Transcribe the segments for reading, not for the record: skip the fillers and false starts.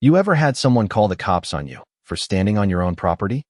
You ever had someone call the cops on you for standing on your own property?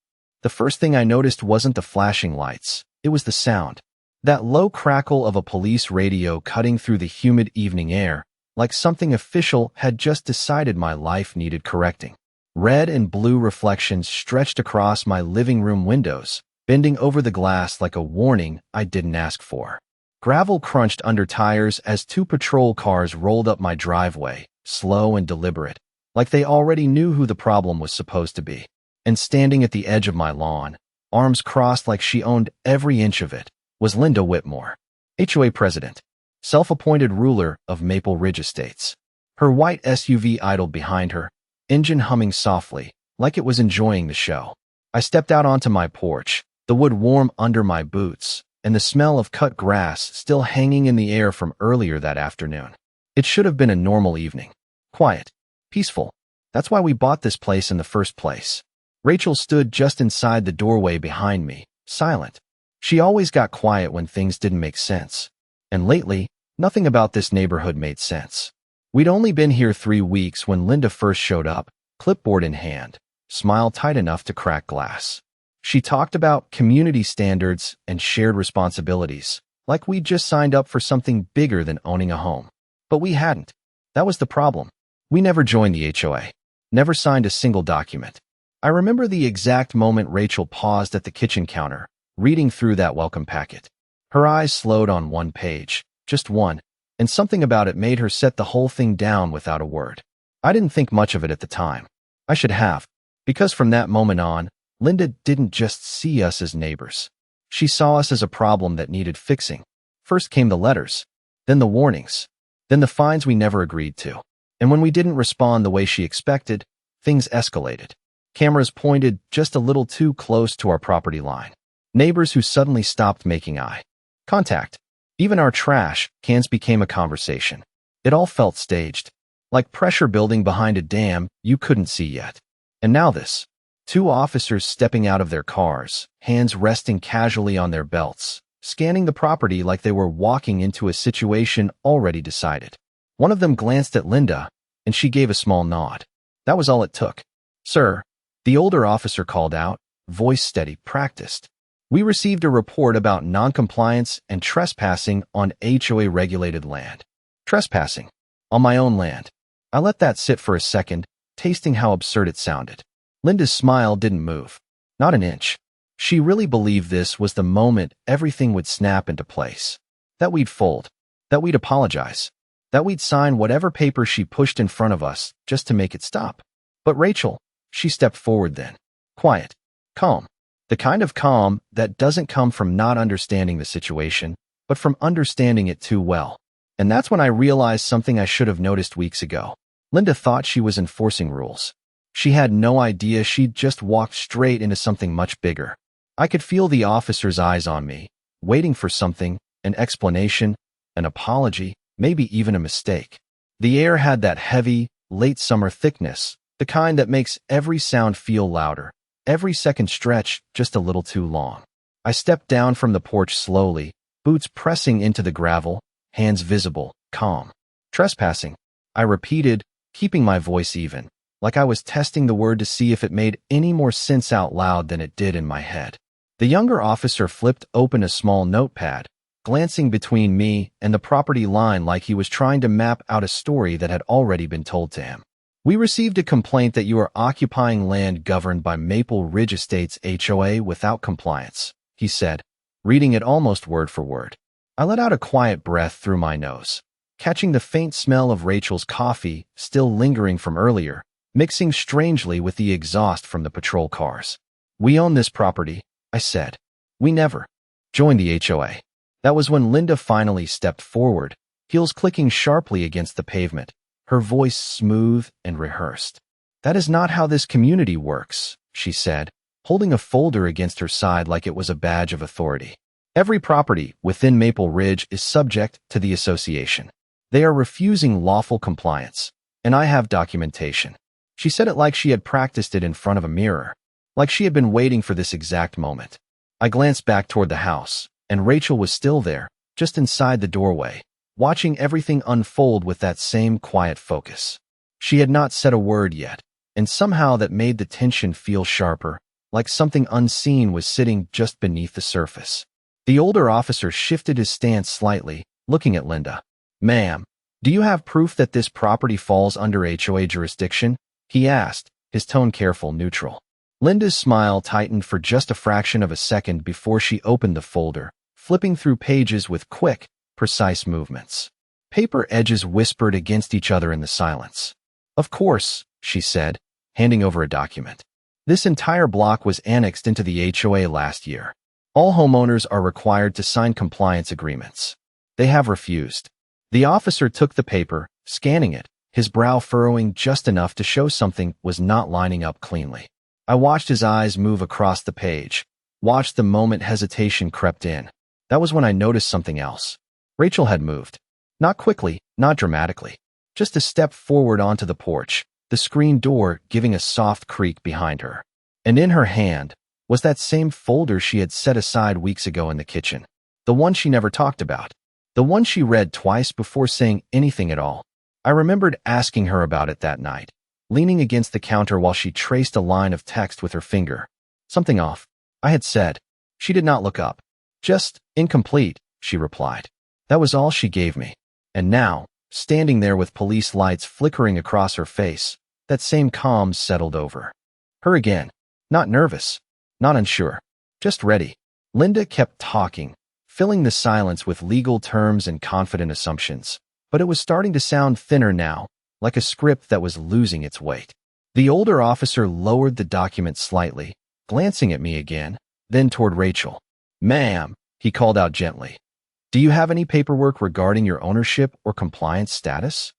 The first thing I noticed wasn't the flashing lights, it was the sound. That low crackle of a police radio cutting through the humid evening air, like something official had just decided my life needed correcting. Red and blue reflections stretched across my living room windows, bending over the glass like a warning I didn't ask for. Gravel crunched under tires as two patrol cars rolled up my driveway, slow and deliberate, like they already knew who the problem was supposed to be. And standing at the edge of my lawn, arms crossed like she owned every inch of it, was Linda Whitmore, HOA president, self-appointed ruler of Maple Ridge Estates. Her white SUV idled behind her, engine humming softly, like it was enjoying the show. I stepped out onto my porch, the wood warm under my boots, and the smell of cut grass still hanging in the air from earlier that afternoon. It should have been a normal evening. Quiet. Peaceful. That's why we bought this place in the first place. Rachel stood just inside the doorway behind me, silent. She always got quiet when things didn't make sense. And lately, nothing about this neighborhood made sense. We'd only been here 3 weeks when Linda first showed up, clipboard in hand, smile tight enough to crack glass. She talked about community standards and shared responsibilities, like we'd just signed up for something bigger than owning a home. But we hadn't. That was the problem. We never joined the HOA, never signed a single document. I remember the exact moment Rachel paused at the kitchen counter, reading through that welcome packet. Her eyes slowed on one page, just one, and something about it made her set the whole thing down without a word. I didn't think much of it at the time. I should have, because from that moment on, Linda didn't just see us as neighbors. She saw us as a problem that needed fixing. First came the letters, then the warnings, then the fines we never agreed to. And when we didn't respond the way she expected, things escalated. Cameras pointed just a little too close to our property line. Neighbors who suddenly stopped making eye contact. Even our trash cans became a conversation. It all felt staged, like pressure building behind a dam you couldn't see yet. And now this. 2 officers stepping out of their cars, hands resting casually on their belts, scanning the property like they were walking into a situation already decided. One of them glanced at Linda, and she gave a small nod. That was all it took. "Sir," the older officer called out, voice steady, practiced. "We received a report about noncompliance and trespassing on HOA-regulated land." Trespassing? On my own land. I let that sit for a second, tasting how absurd it sounded. Linda's smile didn't move. Not an inch. She really believed this was the moment everything would snap into place. That we'd fold. That we'd apologize. That we'd sign whatever paper she pushed in front of us just to make it stop. But Rachel, she stepped forward then. Quiet. Calm. The kind of calm that doesn't come from not understanding the situation, but from understanding it too well. And that's when I realized something I should have noticed weeks ago. Linda thought she was enforcing rules. She had no idea she'd just walked straight into something much bigger. I could feel the officer's eyes on me, waiting for something, an explanation, an apology, maybe even a mistake. The air had that heavy, late summer thickness, the kind that makes every sound feel louder, every second stretch just a little too long. I stepped down from the porch slowly, boots pressing into the gravel, hands visible, calm. "Trespassing," I repeated, keeping my voice even, like I was testing the word to see if it made any more sense out loud than it did in my head. The younger officer flipped open a small notepad, glancing between me and the property line like he was trying to map out a story that had already been told to him. "We received a complaint that you are occupying land governed by Maple Ridge Estates HOA without compliance," he said, reading it almost word for word. I let out a quiet breath through my nose, catching the faint smell of Rachel's coffee still lingering from earlier, mixing strangely with the exhaust from the patrol cars. "We own this property," I said. "We never joined the HOA." That was when Linda finally stepped forward, heels clicking sharply against the pavement, her voice smooth and rehearsed. "That is not how this community works," she said, holding a folder against her side like it was a badge of authority. "Every property within Maple Ridge is subject to the association. They are refusing lawful compliance, and I have documentation." She said it like she had practiced it in front of a mirror, like she had been waiting for this exact moment. I glanced back toward the house, and Rachel was still there, just inside the doorway, watching everything unfold with that same quiet focus. She had not said a word yet, and somehow that made the tension feel sharper, like something unseen was sitting just beneath the surface. The older officer shifted his stance slightly, looking at Linda. "Ma'am, do you have proof that this property falls under HOA jurisdiction?" he asked, his tone careful, neutral. Linda's smile tightened for just a fraction of a second before she opened the folder, flipping through pages with quick, precise movements. Paper edges whispered against each other in the silence. "Of course," she said, handing over a document. "This entire block was annexed into the HOA last year. All homeowners are required to sign compliance agreements. They have refused." The officer took the paper, scanning it, his brow furrowing just enough to show something was not lining up cleanly. I watched his eyes move across the page, watched the moment hesitation crept in. That was when I noticed something else. Rachel had moved. Not quickly, not dramatically. Just a step forward onto the porch, the screen door giving a soft creak behind her. And in her hand was that same folder she had set aside weeks ago in the kitchen. The one she never talked about. The one she read twice before saying anything at all. I remembered asking her about it that night, leaning against the counter while she traced a line of text with her finger. "Something off," I had said. She did not look up. "Just incomplete," she replied. That was all she gave me. And now, standing there with police lights flickering across her face, that same calm settled over her again. Not nervous, not unsure, just ready. Linda kept talking, filling the silence with legal terms and confident assumptions. But it was starting to sound thinner now, like a script that was losing its weight. The older officer lowered the document slightly, glancing at me again, then toward Rachel. "Ma'am," he called out gently, "do you have any paperwork regarding your ownership or compliance status?"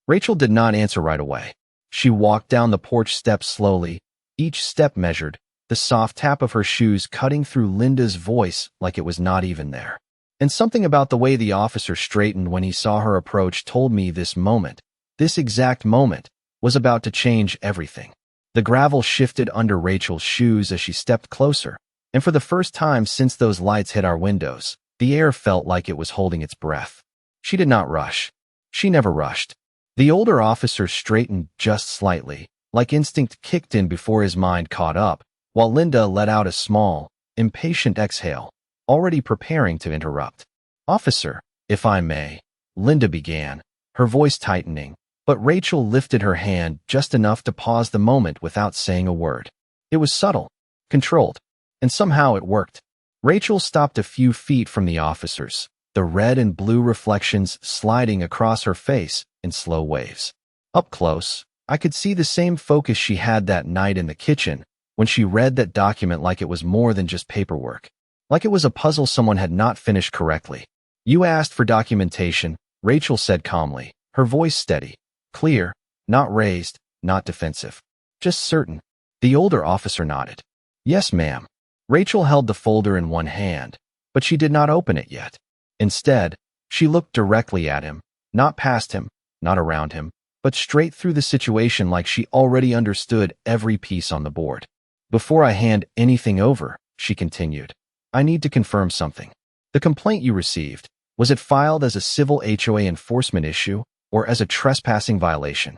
Rachel did not answer right away. She walked down the porch steps slowly, each step measured, the soft tap of her shoes cutting through Linda's voice like it was not even there. And something about the way the officer straightened when he saw her approach told me this moment, this exact moment, was about to change everything. The gravel shifted under Rachel's shoes as she stepped closer, and for the first time since those lights hit our windows, the air felt like it was holding its breath. She did not rush. She never rushed. The older officer straightened just slightly, like instinct kicked in before his mind caught up, while Linda let out a small, impatient exhale, already preparing to interrupt. "Officer, if I may," Linda began, her voice tightening, but Rachel lifted her hand just enough to pause the moment without saying a word. It was subtle, controlled, and somehow it worked. Rachel stopped a few feet from the officers, the red and blue reflections sliding across her face in slow waves. Up close, I could see the same focus she had that night in the kitchen when she read that document like it was more than just paperwork. Like it was a puzzle someone had not finished correctly. "You asked for documentation," Rachel said calmly, her voice steady, clear, not raised, not defensive. "Just certain." The older officer nodded. "Yes, ma'am." Rachel held the folder in one hand, but she did not open it yet. Instead, she looked directly at him, not past him, not around him, but straight through the situation like she already understood every piece on the board. "Before I hand anything over," she continued, "I need to confirm something. The complaint you received, was it filed as a civil HOA enforcement issue or as a trespassing violation?"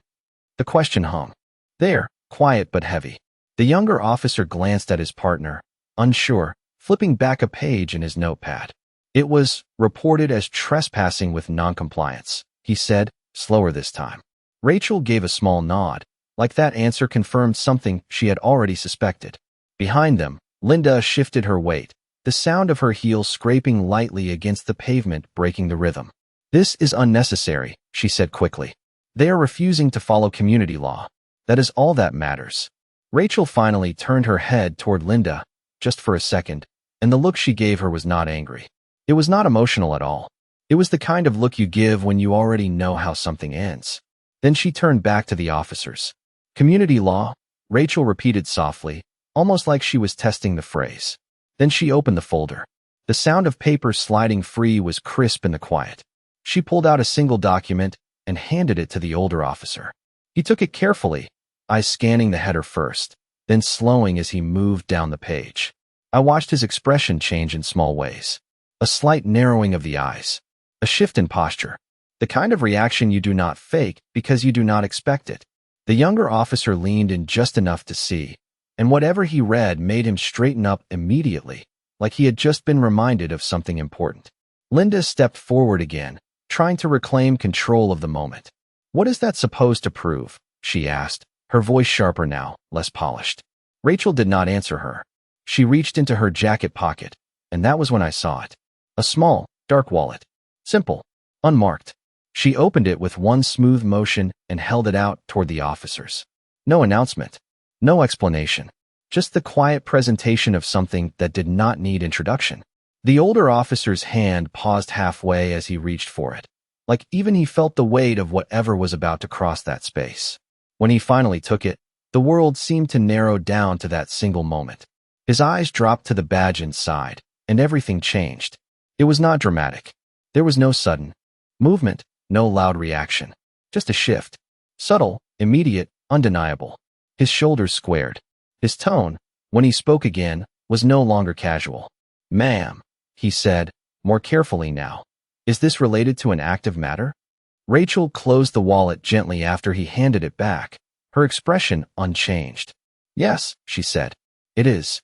The question hung there, quiet but heavy. The younger officer glanced at his partner, unsure, flipping back a page in his notepad. "It was reported as trespassing with noncompliance," he said, slower this time. Rachel gave a small nod, like that answer confirmed something she had already suspected. Behind them, Linda shifted her weight, the sound of her heels scraping lightly against the pavement breaking the rhythm. "This is unnecessary," she said quickly. "They are refusing to follow community law. That is all that matters." Rachel finally turned her head toward Linda, just for a second, and the look she gave her was not angry. It was not emotional at all. It was the kind of look you give when you already know how something ends. Then she turned back to the officers. "Community law," Rachel repeated softly, almost like she was testing the phrase. Then she opened the folder. The sound of paper sliding free was crisp in the quiet. She pulled out a single document and handed it to the older officer. He took it carefully, eyes scanning the header first, then slowing as he moved down the page. I watched his expression change in small ways. A slight narrowing of the eyes. A shift in posture. The kind of reaction you do not fake because you do not expect it. The younger officer leaned in just enough to see, and whatever he read made him straighten up immediately, like he had just been reminded of something important. Linda stepped forward again, trying to reclaim control of the moment. "What is that supposed to prove?" she asked, her voice sharper now, less polished. Rachel did not answer her. She reached into her jacket pocket, and that was when I saw it. A small, dark wallet. Simple. Unmarked. She opened it with one smooth motion and held it out toward the officers. No announcement. No explanation. Just the quiet presentation of something that did not need introduction. The older officer's hand paused halfway as he reached for it, like even he felt the weight of whatever was about to cross that space. When he finally took it, the world seemed to narrow down to that single moment. His eyes dropped to the badge inside, and everything changed. It was not dramatic. There was no sudden movement, no loud reaction. Just a shift. Subtle, immediate, undeniable. His shoulders squared. His tone, when he spoke again, was no longer casual. "Ma'am," he said, more carefully now. "Is this related to an active matter?" Rachel closed the wallet gently after he handed it back, her expression unchanged. "Yes," she said. "It is."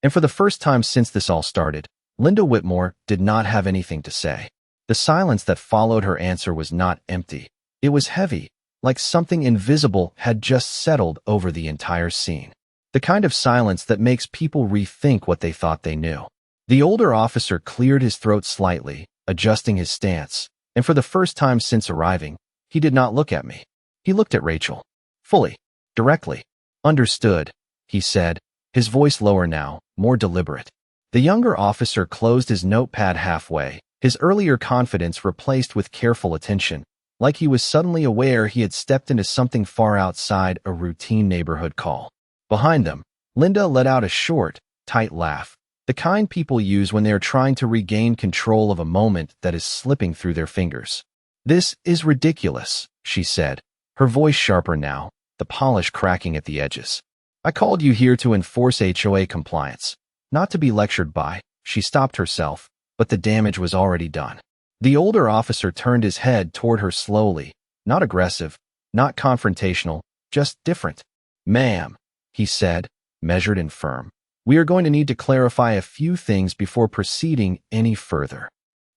And for the first time since this all started, Linda Whitmore did not have anything to say. The silence that followed her answer was not empty. It was heavy, like something invisible had just settled over the entire scene. The kind of silence that makes people rethink what they thought they knew. The older officer cleared his throat slightly, adjusting his stance, and for the first time since arriving, he did not look at me. He looked at Rachel. Fully. Directly. "Understood," he said, his voice lower now, more deliberate. The younger officer closed his notepad halfway, his earlier confidence replaced with careful attention, like he was suddenly aware he had stepped into something far outside a routine neighborhood call. Behind them, Linda let out a short, tight laugh, the kind people use when they are trying to regain control of a moment that is slipping through their fingers. "This is ridiculous," she said, her voice sharper now, the polish cracking at the edges. "I called you here to enforce HOA compliance, not to be lectured by." She stopped herself, but the damage was already done. The older officer turned his head toward her slowly, not aggressive, not confrontational, just different. "Ma'am," he said, measured and firm, "we are going to need to clarify a few things before proceeding any further."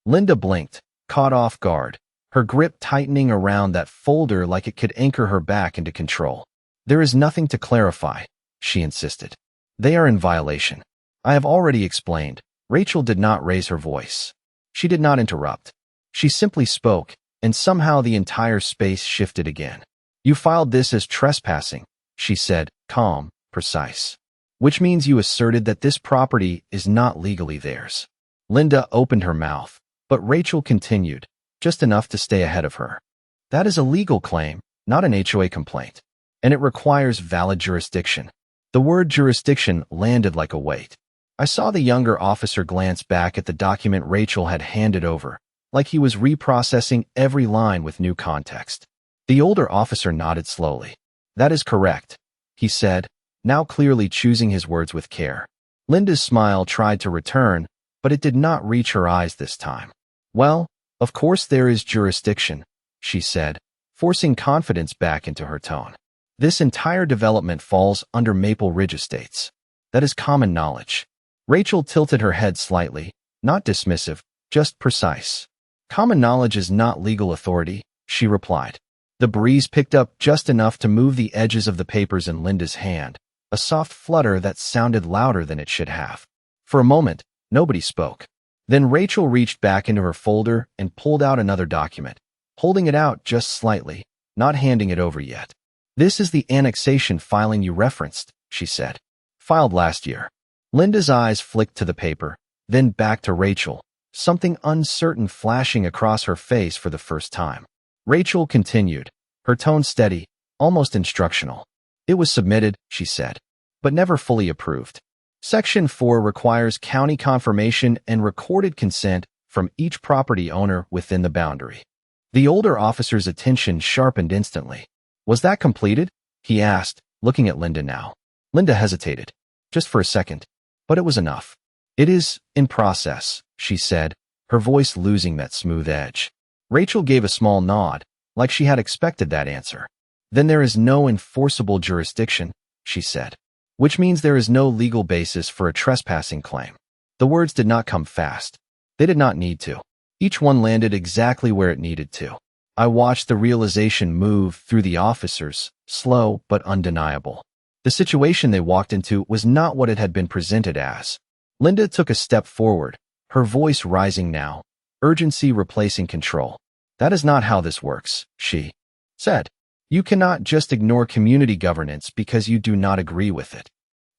Linda blinked, caught off guard, her grip tightening around that folder like it could anchor her back into control. "There is nothing to clarify," she insisted. "They are in violation. I have already explained." Rachel did not raise her voice. She did not interrupt. She simply spoke, and somehow the entire space shifted again. "You filed this as trespassing," she said, calm, precise. "Which means you asserted that this property is not legally theirs." Linda opened her mouth, but Rachel continued, just enough to stay ahead of her. "That is a legal claim, not an HOA complaint, and it requires valid jurisdiction." The word jurisdiction landed like a weight. I saw the younger officer glance back at the document Rachel had handed over, like he was reprocessing every line with new context. The older officer nodded slowly. "That is correct," he said, now clearly choosing his words with care. Linda's smile tried to return, but it did not reach her eyes this time. "Well, of course there is jurisdiction," she said, forcing confidence back into her tone. "This entire development falls under Maple Ridge Estates. That is common knowledge." Rachel tilted her head slightly, not dismissive, just precise. "Common knowledge is not legal authority," she replied. The breeze picked up just enough to move the edges of the papers in Linda's hand, a soft flutter that sounded louder than it should have. For a moment, nobody spoke. Then Rachel reached back into her folder and pulled out another document, holding it out just slightly, not handing it over yet. "This is the annexation filing you referenced," she said. "Filed last year." Linda's eyes flicked to the paper, then back to Rachel, something uncertain flashing across her face for the first time. Rachel continued, her tone steady, almost instructional. "It was submitted," she said, "but never fully approved. Section 4 requires county confirmation and recorded consent from each property owner within the boundary." The older officer's attention sharpened instantly. "Was that completed?" he asked, looking at Linda now. Linda hesitated, just for a second, but it was enough. "It is in process," she said, her voice losing that smooth edge. Rachel gave a small nod, like she had expected that answer. Then there is no enforceable jurisdiction, she said, which means there is no legal basis for a trespassing claim. The words did not come fast. They did not need to. Each one landed exactly where it needed to. I watched the realization move through the officers, slow but undeniable. The situation they walked into was not what it had been presented as. Linda took a step forward, her voice rising now, urgency replacing control. That is not how this works, she said. You cannot just ignore community governance because you do not agree with it.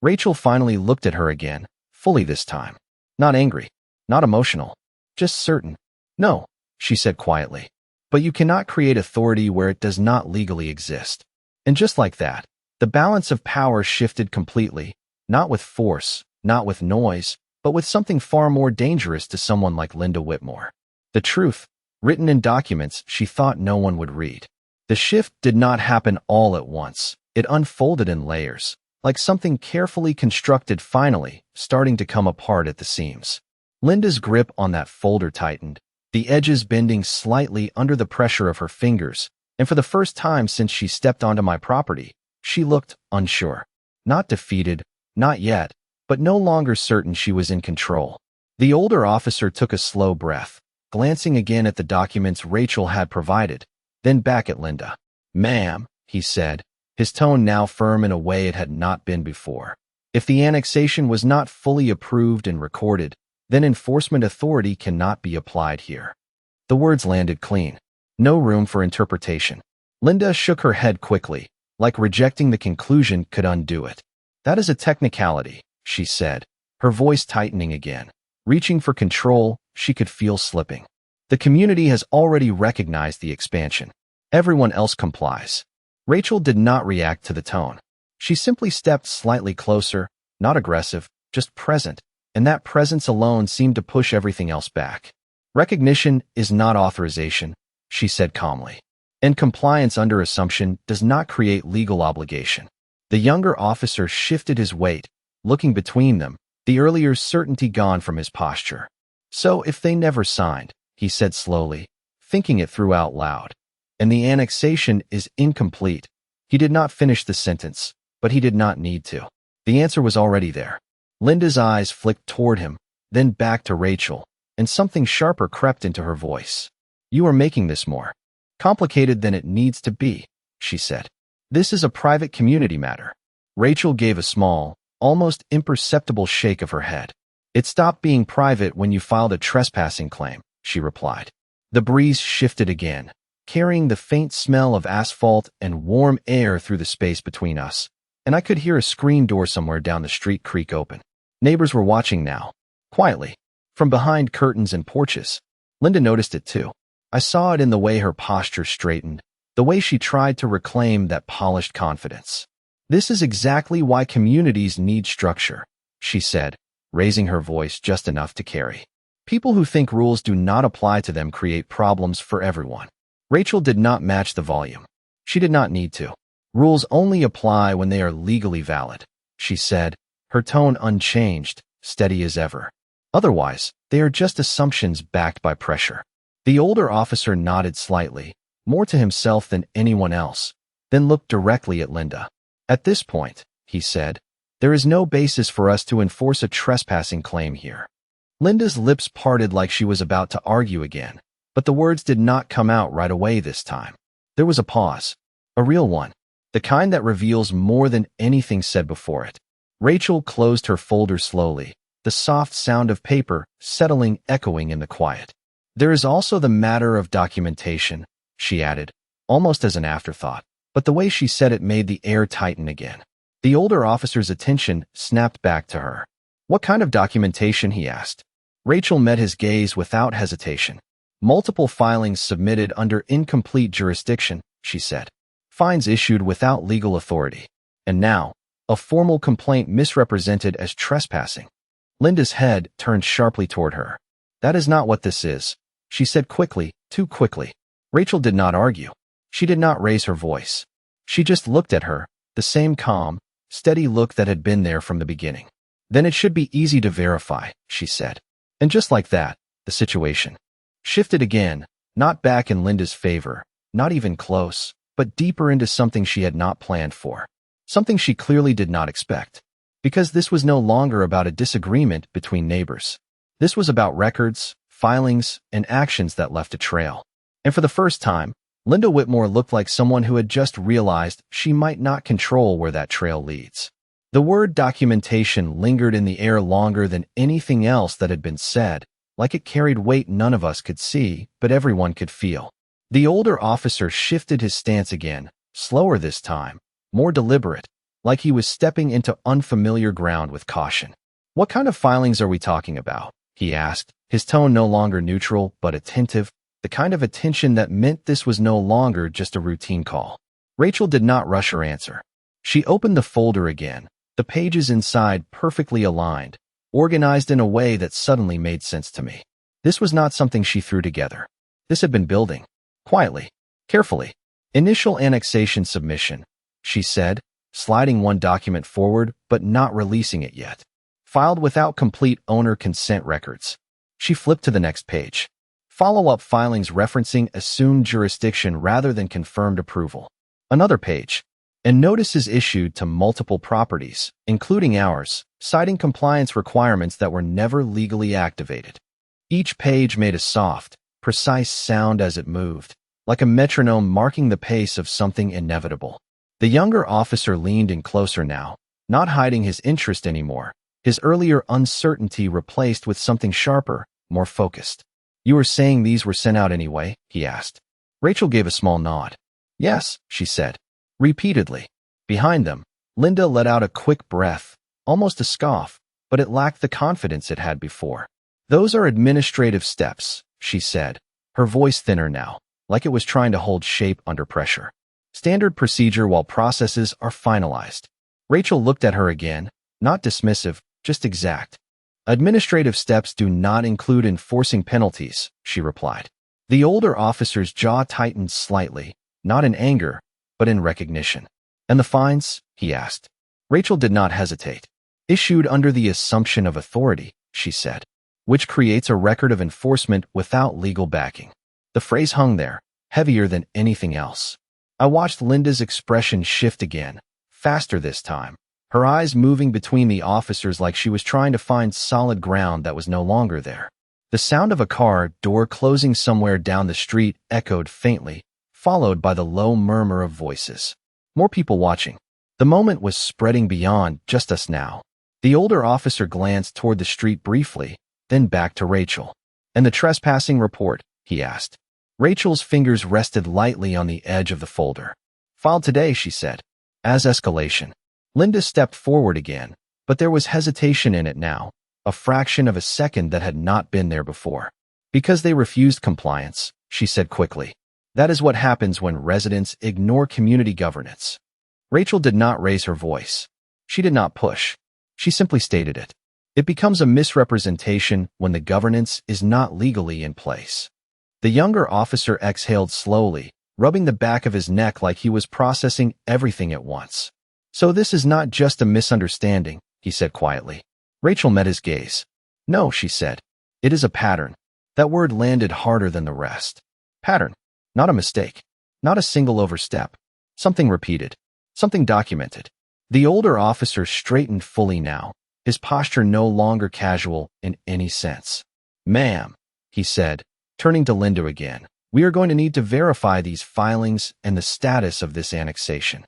Rachel finally looked at her again, fully this time. Not angry, not emotional, just certain. No, she said quietly. But you cannot create authority where it does not legally exist. And just like that, the balance of power shifted completely, not with force, not with noise, but with something far more dangerous to someone like Linda Whitmore. The truth, written in documents she thought no one would read. The shift did not happen all at once. It unfolded in layers, like something carefully constructed finally, starting to come apart at the seams. Linda's grip on that folder tightened, the edges bending slightly under the pressure of her fingers, and for the first time since she stepped onto my property, she looked unsure. Not defeated, not yet, but no longer certain she was in control. The older officer took a slow breath, glancing again at the documents Rachel had provided, then back at Linda. "Ma'am," he said, his tone now firm in a way it had not been before. "If the annexation was not fully approved and recorded, then enforcement authority cannot be applied here." The words landed clean. No room for interpretation. Linda shook her head quickly, like rejecting the conclusion could undo it. "That is a technicality," she said, her voice tightening again. Reaching for control, she could feel slipping. "The community has already recognized the expansion. Everyone else complies." Rachel did not react to the tone. She simply stepped slightly closer, not aggressive, just present, and that presence alone seemed to push everything else back. "Recognition is not authorization," she said calmly. "And compliance under assumption does not create legal obligation." The younger officer shifted his weight, looking between them, the earlier certainty gone from his posture. "So if they never signed," he said slowly, thinking it through out loud, "and the annexation is incomplete." He did not finish the sentence, but he did not need to. The answer was already there. Linda's eyes flicked toward him, then back to Rachel, and something sharper crept into her voice. "You are making this more complicated than it needs to be," she said. "This is a private community matter." Rachel gave a small, almost imperceptible shake of her head. "It stopped being private when you filed a trespassing claim," she replied. The breeze shifted again, carrying the faint smell of asphalt and warm air through the space between us, and I could hear a screen door somewhere down the street creak open. Neighbors were watching now, quietly, from behind curtains and porches. Linda noticed it too. I saw it in the way her posture straightened, the way she tried to reclaim that polished confidence. "This is exactly why communities need structure," she said, raising her voice just enough to carry. "People who think rules do not apply to them create problems for everyone." Rachel did not match the volume. She did not need to. "Rules only apply when they are legally valid," she said, her tone unchanged, steady as ever. "Otherwise, they are just assumptions backed by pressure." The older officer nodded slightly, more to himself than anyone else, then looked directly at Linda. "At this point," he said, "there is no basis for us to enforce a trespassing claim here." Linda's lips parted like she was about to argue again, but the words did not come out right away this time. There was a pause, a real one, the kind that reveals more than anything said before it. Rachel closed her folder slowly, the soft sound of paper settling, echoing in the quiet. "There is also the matter of documentation," she added, almost as an afterthought, but the way she said it made the air tighten again. The older officer's attention snapped back to her. "What kind of documentation?" he asked. Rachel met his gaze without hesitation. "Multiple filings submitted under incomplete jurisdiction," she said. "Fines issued without legal authority. And now, a formal complaint misrepresented as trespassing." Linda's head turned sharply toward her. "That is not what this is," she said quickly, too quickly. Rachel did not argue. She did not raise her voice. She just looked at her, the same calm, steady look that had been there from the beginning. "Then it should be easy to verify," she said. And just like that, the situation shifted again, not back in Linda's favor, not even close, but deeper into something she had not planned for. Something she clearly did not expect. Because this was no longer about a disagreement between neighbors. This was about records, filings, and actions that left a trail. And for the first time, Linda Whitmore looked like someone who had just realized she might not control where that trail leads. The word documentation lingered in the air longer than anything else that had been said, like it carried weight none of us could see, but everyone could feel. The older officer shifted his stance again, slower this time, more deliberate, like he was stepping into unfamiliar ground with caution. "What kind of filings are we talking about?" he asked, his tone no longer neutral but attentive, the kind of attention that meant this was no longer just a routine call. Rachel did not rush her answer. She opened the folder again, the pages inside perfectly aligned, organized in a way that suddenly made sense to me. This was not something she threw together. This had been building. Quietly. Carefully. "Initial annexation submission," she said, sliding one document forward but not releasing it yet. "Filed without complete owner consent records." She flipped to the next page. Follow-up filings referencing assumed jurisdiction rather than confirmed approval. Another page. And notices issued to multiple properties, including ours, citing compliance requirements that were never legally activated. Each page made a soft, precise sound as it moved, like a metronome marking the pace of something inevitable. The younger officer leaned in closer now, not hiding his interest anymore, his earlier uncertainty replaced with something sharper, more focused. "You were saying these were sent out anyway?" he asked. Rachel gave a small nod. "Yes," she said. Repeatedly. Behind them, Linda let out a quick breath, almost a scoff, but it lacked the confidence it had before. "Those are administrative steps," she said, her voice thinner now, like it was trying to hold shape under pressure. "Standard procedure while processes are finalized." Rachel looked at her again, not dismissive, just exact. "Administrative steps do not include enforcing penalties," she replied. The older officer's jaw tightened slightly, not in anger, but in recognition. "And the fines?" he asked. Rachel did not hesitate. "Issued under the assumption of authority," she said, "which creates a record of enforcement without legal backing." The phrase hung there, heavier than anything else. I watched Linda's expression shift again, faster this time, her eyes moving between the officers like she was trying to find solid ground that was no longer there. The sound of a car door closing somewhere down the street echoed faintly, followed by the low murmur of voices. More people watching. The moment was spreading beyond just us now. The older officer glanced toward the street briefly, then back to Rachel. "And the trespassing report?" he asked. Rachel's fingers rested lightly on the edge of the folder. "Filed today," she said. "As escalation." Linda stepped forward again, but there was hesitation in it now, a fraction of a second that had not been there before. "Because they refused compliance," she said quickly. "That is what happens when residents ignore community governance." Rachel did not raise her voice. She did not push. She simply stated it. It becomes a misrepresentation when the governance is not legally in place. The younger officer exhaled slowly, rubbing the back of his neck like he was processing everything at once. "So this is not just a misunderstanding," he said quietly. Rachel met his gaze. "No," she said. "It is a pattern." That word landed harder than the rest. Pattern. Not a mistake. Not a single overstep. Something repeated. Something documented. The older officer straightened fully now, his posture no longer casual in any sense. "Ma'am," he said, turning to Linda again, "we are going to need to verify these filings and the status of this annexation."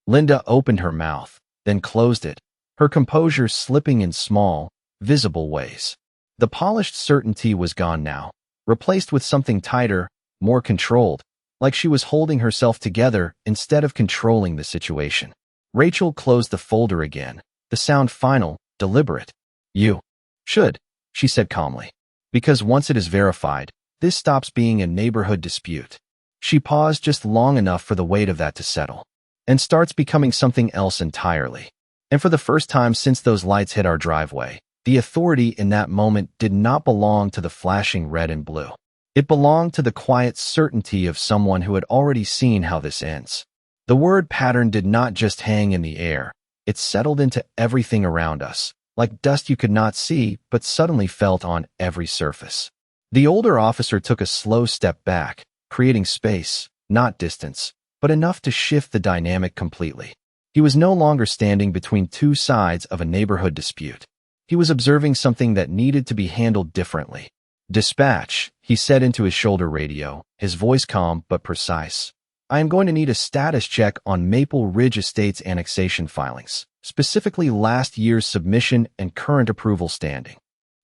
Linda opened her mouth, then closed it, her composure slipping in small, visible ways. The polished certainty was gone now, replaced with something tighter, more controlled, like she was holding herself together instead of controlling the situation. Rachel closed the folder again, the sound final, deliberate. "You should," she said calmly. "Because once it is verified, this stops being a neighborhood dispute." She paused just long enough for the weight of that to settle, and starts becoming something else entirely. And for the first time since those lights hit our driveway, the authority in that moment did not belong to the flashing red and blue. It belonged to the quiet certainty of someone who had already seen how this ends. The word pattern did not just hang in the air. It settled into everything around us, like dust you could not see but suddenly felt on every surface. The older officer took a slow step back, creating space, not distance, but enough to shift the dynamic completely. He was no longer standing between two sides of a neighborhood dispute. He was observing something that needed to be handled differently. "Dispatch," he said into his shoulder radio, his voice calm but precise. "I am going to need a status check on Maple Ridge Estates annexation filings, specifically last year's submission and current approval standing."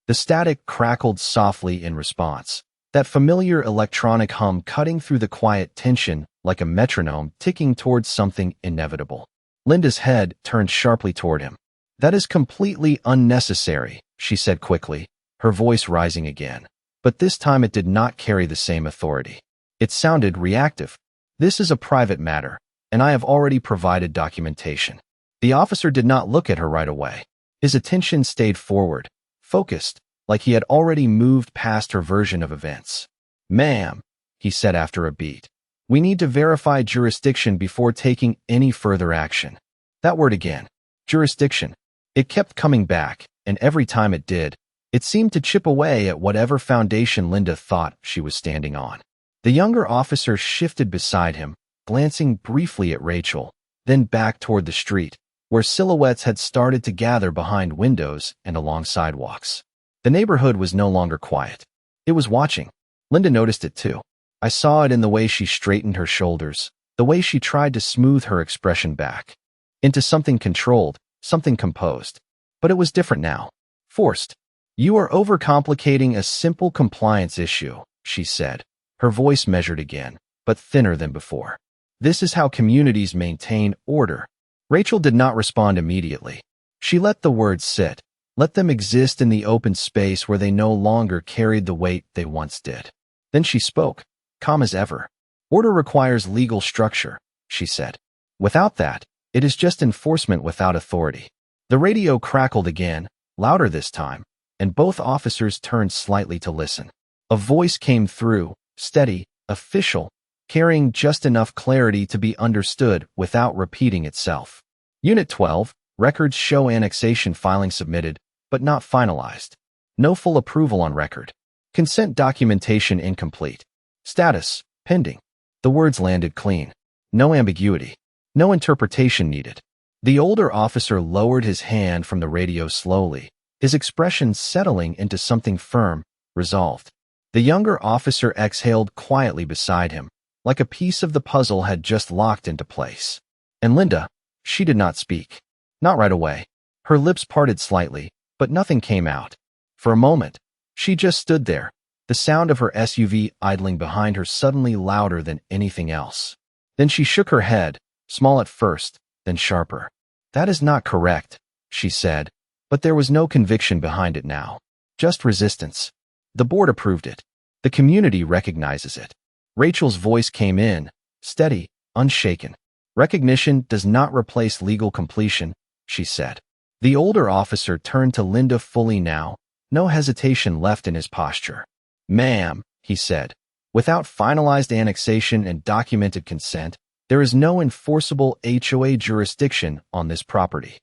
The static crackled softly in response, that familiar electronic hum cutting through the quiet tension like a metronome ticking towards something inevitable. Linda's head turned sharply toward him. "That is completely unnecessary," she said quickly, her voice rising again. But this time it did not carry the same authority. It sounded reactive. "This is a private matter, and I have already provided documentation." The officer did not look at her right away. His attention stayed forward, focused, like he had already moved past her version of events. "Ma'am," he said after a beat, "we need to verify jurisdiction before taking any further action." That word again, jurisdiction. It kept coming back, and every time it did, it seemed to chip away at whatever foundation Linda thought she was standing on. The younger officer shifted beside him, glancing briefly at Rachel, then back toward the street, where silhouettes had started to gather behind windows and along sidewalks. The neighborhood was no longer quiet. It was watching. Linda noticed it too. I saw it in the way she straightened her shoulders, the way she tried to smooth her expression back into something controlled, something composed. But it was different now. Forced. "You are overcomplicating a simple compliance issue," she said, her voice measured again, but thinner than before. "This is how communities maintain order." Rachel did not respond immediately. She let the words sit, let them exist in the open space where they no longer carried the weight they once did. Then she spoke, calm as ever. "Order requires legal structure," she said. "Without that, it is just enforcement without authority." The radio crackled again, louder this time, and both officers turned slightly to listen. A voice came through, steady, official, carrying just enough clarity to be understood without repeating itself. "Unit 12, records show annexation filing submitted, but not finalized. No full approval on record. Consent documentation incomplete. Status, pending." The words landed clean. No ambiguity. No interpretation needed. The older officer lowered his hand from the radio slowly, his expression settling into something firm, resolved. The younger officer exhaled quietly beside him, like a piece of the puzzle had just locked into place. And Linda, she did not speak. Not right away. Her lips parted slightly, but nothing came out. For a moment, she just stood there, the sound of her SUV idling behind her suddenly louder than anything else. Then she shook her head, small at first, then sharper. "That is not correct," she said, but there was no conviction behind it now. Just resistance. "The board approved it. The community recognizes it." Rachel's voice came in, steady, unshaken. "Recognition does not replace legal completion," she said. The older officer turned to Linda fully now, no hesitation left in his posture. "Ma'am," he said, "without finalized annexation and documented consent, there is no enforceable HOA jurisdiction on this property."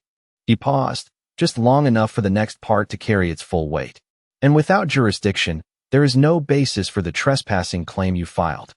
He paused, just long enough for the next part to carry its full weight. "And without jurisdiction, there is no basis for the trespassing claim you filed."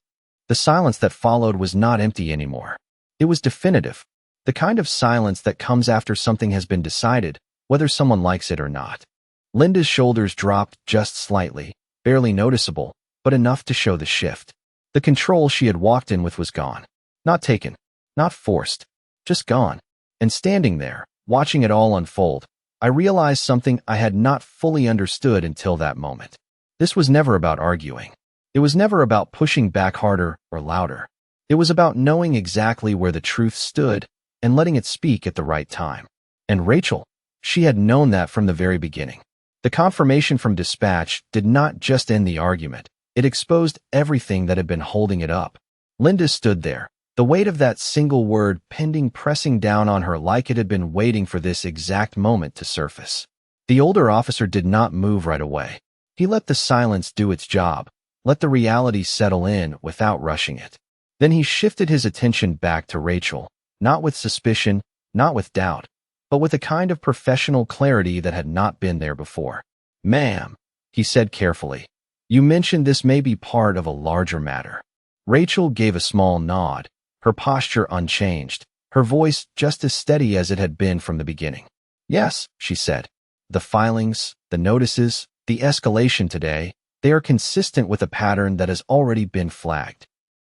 The silence that followed was not empty anymore. It was definitive, the kind of silence that comes after something has been decided, whether someone likes it or not. Linda's shoulders dropped just slightly, barely noticeable, but enough to show the shift. The control she had walked in with was gone. Not taken, not forced, just gone. And standing there, watching it all unfold, I realized something I had not fully understood until that moment. This was never about arguing. It was never about pushing back harder or louder. It was about knowing exactly where the truth stood and letting it speak at the right time. And Rachel, she had known that from the very beginning. The confirmation from dispatch did not just end the argument. It exposed everything that had been holding it up. Linda stood there, the weight of that single word pending pressing down on her like it had been waiting for this exact moment to surface. The older officer did not move right away. He let the silence do its job, let the reality settle in without rushing it. Then he shifted his attention back to Rachel, not with suspicion, not with doubt, but with a kind of professional clarity that had not been there before. "Ma'am," he said carefully, "you mentioned this may be part of a larger matter." Rachel gave a small nod, her posture unchanged, her voice just as steady as it had been from the beginning. "Yes," she said. "The filings, the notices, the escalation today, they are consistent with a pattern that has already been flagged."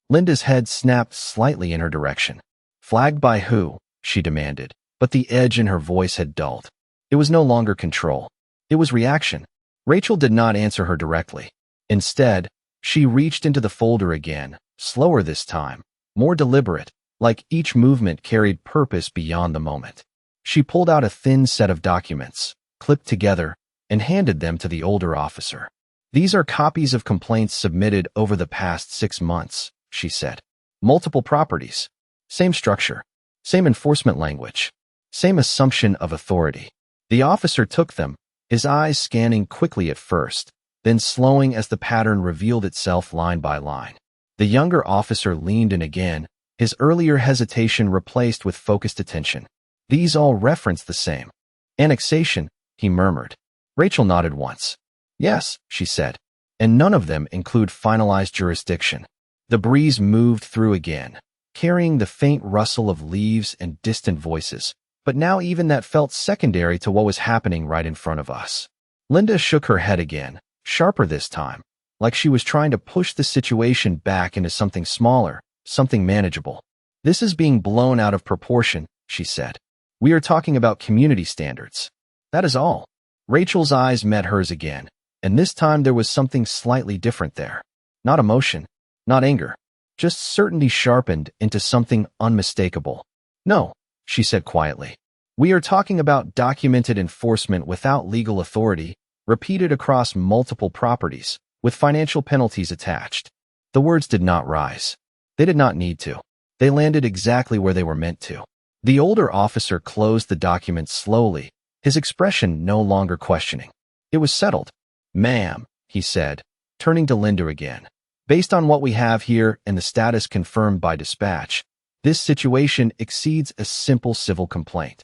Linda's head snapped slightly in her direction. "Flagged by who?" she demanded, but the edge in her voice had dulled. It was no longer control. It was reaction. Rachel did not answer her directly. Instead, she reached into the folder again, slower this time, more deliberate, like each movement carried purpose beyond the moment. She pulled out a thin set of documents, clipped together, and handed them to the older officer. "These are copies of complaints submitted over the past 6 months," she said. "Multiple properties. Same structure. Same enforcement language. Same assumption of authority." The officer took them, his eyes scanning quickly at first, then slowing as the pattern revealed itself line by line. The younger officer leaned in again, his earlier hesitation replaced with focused attention. "These all reference the same annexation," he murmured. Rachel nodded once. "Yes," she said, "and none of them include finalized jurisdiction." The breeze moved through again, carrying the faint rustle of leaves and distant voices, but now even that felt secondary to what was happening right in front of us. Linda shook her head again, sharper this time, like she was trying to push the situation back into something smaller, something manageable. "This is being blown out of proportion," she said. "We are talking about community standards. That is all." Rachel's eyes met hers again, and this time there was something slightly different there. Not emotion, not anger, just certainty sharpened into something unmistakable. "No," she said quietly. "We are talking about documented enforcement without legal authority, repeated across multiple properties, with financial penalties attached." The words did not rise. They did not need to. They landed exactly where they were meant to. The older officer closed the document slowly, his expression no longer questioning. It was settled. "Ma'am," he said, turning to Linda again. "Based on what we have here and the status confirmed by dispatch, this situation exceeds a simple civil complaint."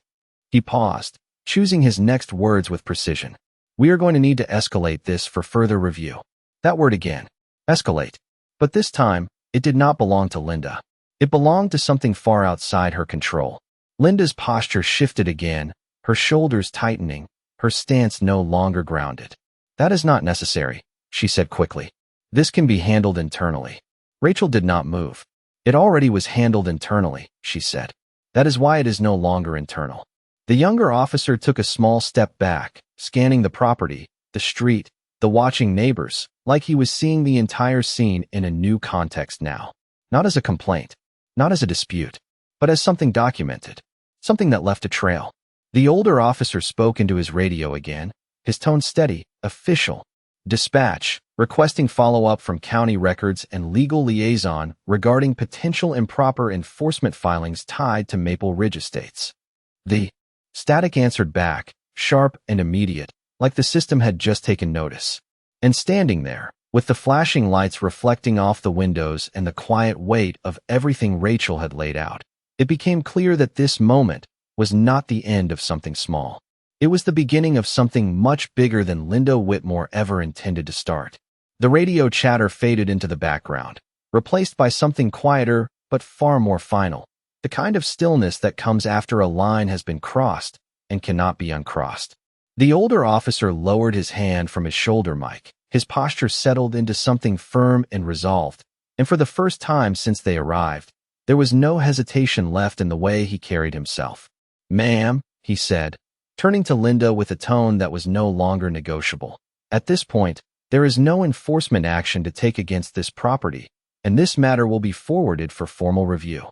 He paused, choosing his next words with precision. "We are going to need to escalate this for further review." That word again. Escalate. But this time, it did not belong to Linda. It belonged to something far outside her control. Linda's posture shifted again, her shoulders tightening, her stance no longer grounded. "That is not necessary," she said quickly. "This can be handled internally." Rachel did not move. "It already was handled internally," she said. "That is why it is no longer internal." The younger officer took a small step back, scanning the property, the street, the watching neighbors, like he was seeing the entire scene in a new context now. Not as a complaint, not as a dispute, but as something documented, something that left a trail. The older officer spoke into his radio again, his tone steady, official. "Dispatch, requesting follow-up from county records and legal liaison regarding potential improper enforcement filings tied to Maple Ridge Estates." The static answered back, sharp and immediate, like the system had just taken notice. And standing there, with the flashing lights reflecting off the windows and the quiet weight of everything Rachel had laid out, it became clear that this moment was not the end of something small. It was the beginning of something much bigger than Linda Whitmore ever intended to start. The radio chatter faded into the background, replaced by something quieter but far more final, the kind of stillness that comes after a line has been crossed and cannot be uncrossed. The older officer lowered his hand from his shoulder mic, his posture settled into something firm and resolved, and for the first time since they arrived, there was no hesitation left in the way he carried himself. "Ma'am," he said, turning to Linda with a tone that was no longer negotiable. "At this point, there is no enforcement action to take against this property, and this matter will be forwarded for formal review."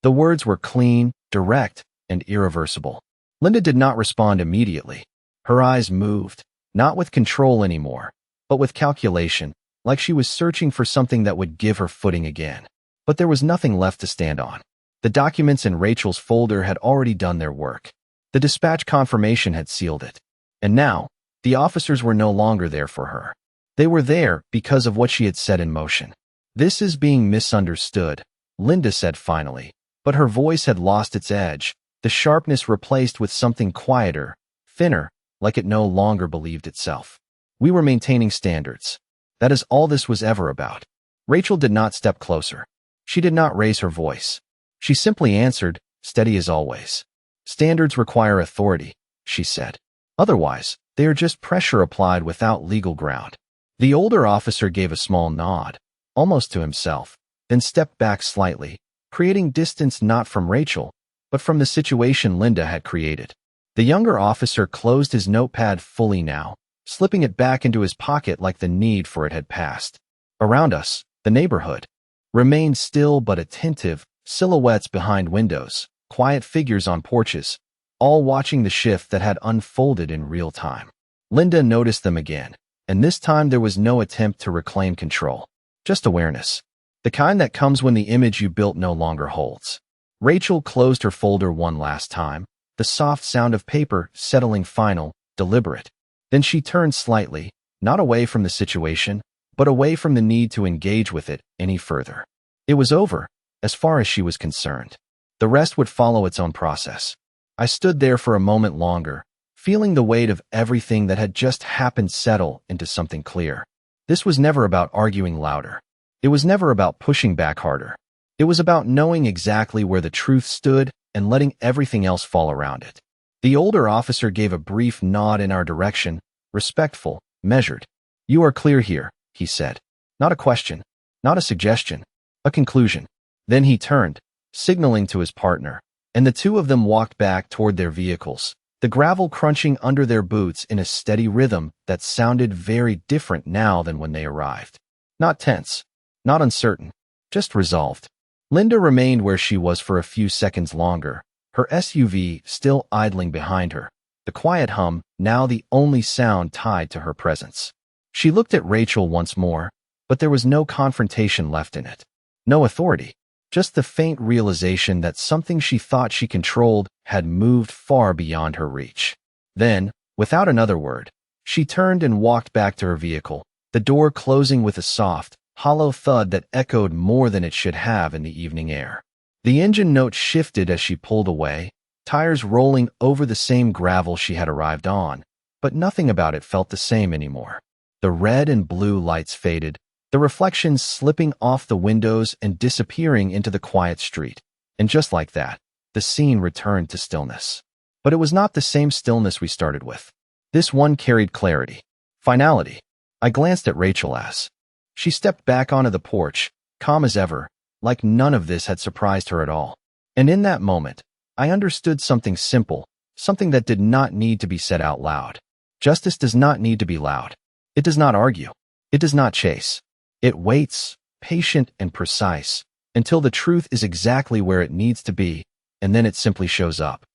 The words were clean, direct, and irreversible. Linda did not respond immediately. Her eyes moved, not with control anymore, but with calculation, like she was searching for something that would give her footing again. But there was nothing left to stand on. The documents in Rachel's folder had already done their work. The dispatch confirmation had sealed it. And now, the officers were no longer there for her. They were there because of what she had set in motion. "This is being misunderstood," Linda said finally, but her voice had lost its edge, the sharpness replaced with something quieter, thinner, like it no longer believed itself. "We were maintaining standards. That is all this was ever about." Rachel did not step closer. She did not raise her voice. She simply answered, steady as always. Standards require authority, she said. Otherwise, they are just pressure applied without legal ground. The older officer gave a small nod, almost to himself, then stepped back slightly, creating distance not from Rachel, but from the situation Linda had created. The younger officer closed his notepad fully now, slipping it back into his pocket like the need for it had passed. Around us, the neighborhood remained still but attentive, silhouettes behind windows, quiet figures on porches, all watching the shift that had unfolded in real time. Linda noticed them again, and this time there was no attempt to reclaim control, just awareness. The kind that comes when the image you built no longer holds. Rachel closed her folder one last time, the soft sound of paper settling final, deliberate. Then she turned slightly, not away from the situation, but away from the need to engage with it any further. It was over, as far as she was concerned. The rest would follow its own process. I stood there for a moment longer, feeling the weight of everything that had just happened settle into something clear. This was never about arguing louder. It was never about pushing back harder. It was about knowing exactly where the truth stood and letting everything else fall around it. The older officer gave a brief nod in our direction, respectful, measured. You are clear here, he said. Not a question, not a suggestion, a conclusion. Then he turned, signaling to his partner, and the two of them walked back toward their vehicles, the gravel crunching under their boots in a steady rhythm that sounded very different now than when they arrived. Not tense, not uncertain, just resolved. Linda remained where she was for a few seconds longer, her SUV still idling behind her, the quiet hum now the only sound tied to her presence. She looked at Rachel once more, but there was no confrontation left in it. No authority, just the faint realization that something she thought she controlled had moved far beyond her reach. Then, without another word, she turned and walked back to her vehicle, the door closing with a soft, hollow thud that echoed more than it should have in the evening air. The engine note shifted as she pulled away, tires rolling over the same gravel she had arrived on, but nothing about it felt the same anymore. The red and blue lights faded, the reflections slipping off the windows and disappearing into the quiet street. And just like that, the scene returned to stillness. But it was not the same stillness we started with. This one carried clarity, finality. I glanced at Rachel as she stepped back onto the porch, calm as ever, like none of this had surprised her at all. And in that moment, I understood something simple, something that did not need to be said out loud. Justice does not need to be loud. It does not argue. It does not chase. It waits, patient and precise, until the truth is exactly where it needs to be, and then it simply shows up.